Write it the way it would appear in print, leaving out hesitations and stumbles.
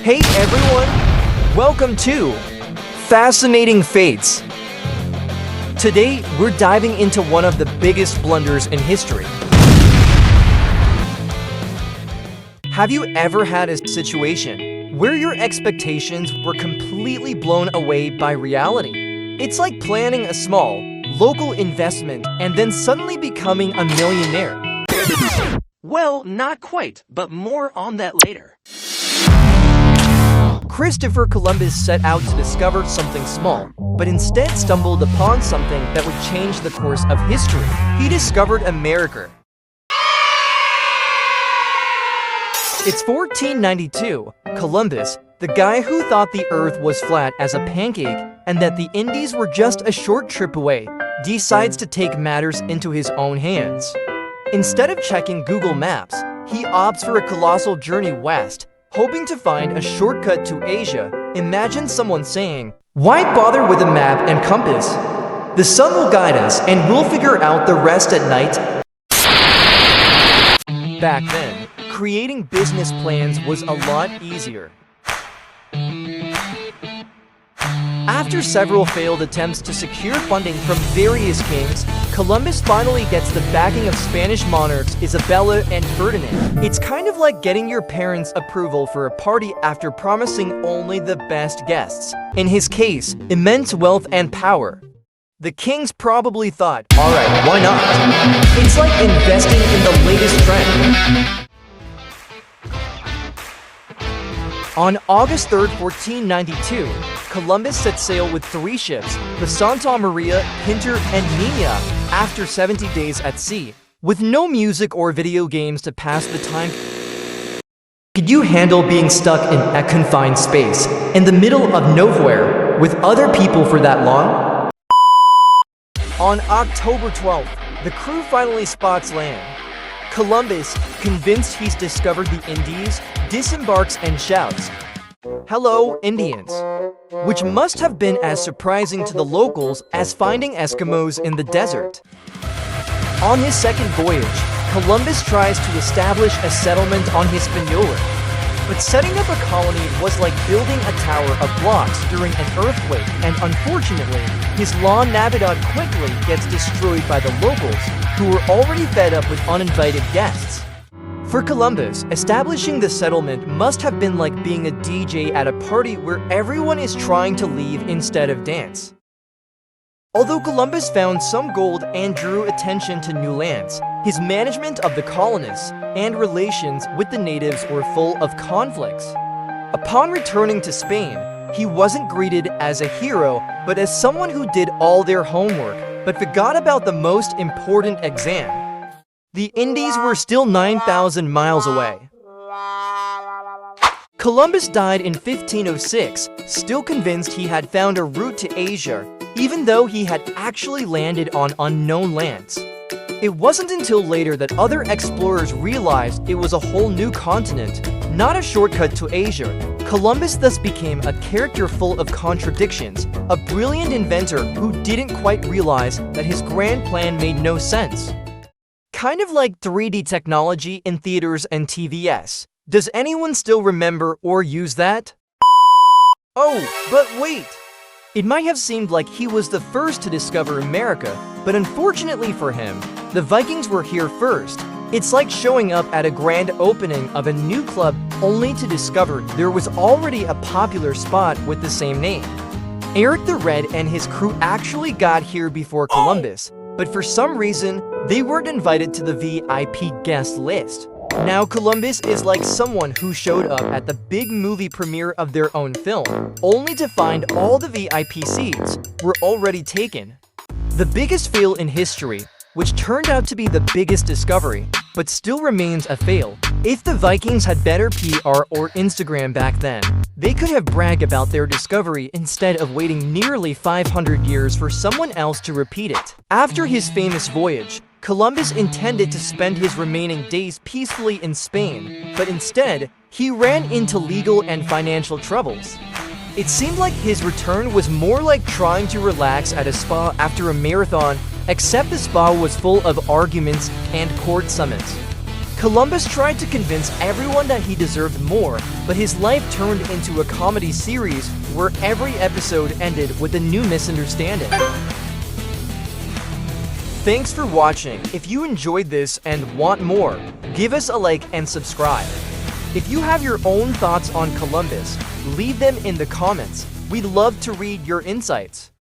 Hey everyone! Welcome to Fascinating Fates. Today, we're diving into one of the biggest blunders in history. Have you ever had a situation where your expectations were completely blown away by reality? It's like planning a small, local investment and then suddenly becoming a millionaire. Well, not quite, but more on that later. Christopher Columbus set out to discover something small, but instead stumbled upon something that would change the course of history. He discovered America. It's 1492. Columbus, the guy who thought the Earth was flat as a pancake and that the Indies were just a short trip away, decides to take matters into his own hands. Instead of checking Google Maps, he opts for a colossal journey west, hoping to find a shortcut to Asia. Imagine someone saying, "Why bother with a map and compass? The sun will guide us and we'll figure out the rest at night." Back then, creating business plans was a lot easier. After several failed attempts to secure funding from various kings, Columbus finally gets the backing of Spanish monarchs Isabella and Ferdinand. It's kind of like getting your parents' approval for a party after promising only the best guests. In his case, immense wealth and power. The kings probably thought, alright, why not? It's like investing in the latest trend. On August 3rd, 1492, Columbus set sail with 3 ships, the Santa Maria, Pinter, and Nina, after 70 days at sea. With no music or video games to pass the time, could you handle being stuck in a confined space, in the middle of nowhere, with other people for that long? On October 12th, the crew finally spots land. Columbus, convinced he's discovered the Indies, disembarks and shouts, "Hello, Indians," which must have been as surprising to the locals as finding Eskimos in the desert. On his second voyage, Columbus tries to establish a settlement on Hispaniola, but setting up a colony was like building a tower of blocks during an earthquake, and unfortunately, his La Navidad quickly gets destroyed by the locals, who were already fed up with uninvited guests. For Columbus, establishing the settlement must have been like being a DJ at a party where everyone is trying to leave instead of dance. Although Columbus found some gold and drew attention to new lands, his management of the colonists and relations with the natives were full of conflicts. Upon returning to Spain, he wasn't greeted as a hero, but as someone who did all their homework, but forgot about the most important exam. The Indies were still 9,000 miles away. Columbus died in 1506, still convinced he had found a route to Asia, even though he had actually landed on unknown lands. It wasn't until later that other explorers realized it was a whole new continent, not a shortcut to Asia. Columbus thus became a character full of contradictions, a brilliant inventor who didn't quite realize that his grand plan made no sense. Kind of like 3D technology in theaters and TVS. Does anyone still remember or use that? Oh, but wait! It might have seemed like he was the first to discover America, but unfortunately for him, the Vikings were here first. It's like showing up at a grand opening of a new club only to discover there was already a popular spot with the same name. Eric the Red and his crew actually got here before Columbus, but for some reason, they weren't invited to the VIP guest list. Now Columbus is like someone who showed up at the big movie premiere of their own film, only to find all the VIP seats were already taken. The biggest fail in history, which turned out to be the biggest discovery, but still remains a fail. If the Vikings had better PR or Instagram back then, they could have bragged about their discovery instead of waiting nearly 500 years for someone else to repeat it. After his famous voyage, Columbus intended to spend his remaining days peacefully in Spain, but instead, he ran into legal and financial troubles. It seemed like his return was more like trying to relax at a spa after a marathon, except the spa was full of arguments and court summons. Columbus tried to convince everyone that he deserved more, but his life turned into a comedy series where every episode ended with a new misunderstanding. Thanks for watching. If you enjoyed this and want more, give us a like and subscribe. If you have your own thoughts on Columbus, leave them in the comments. We'd love to read your insights.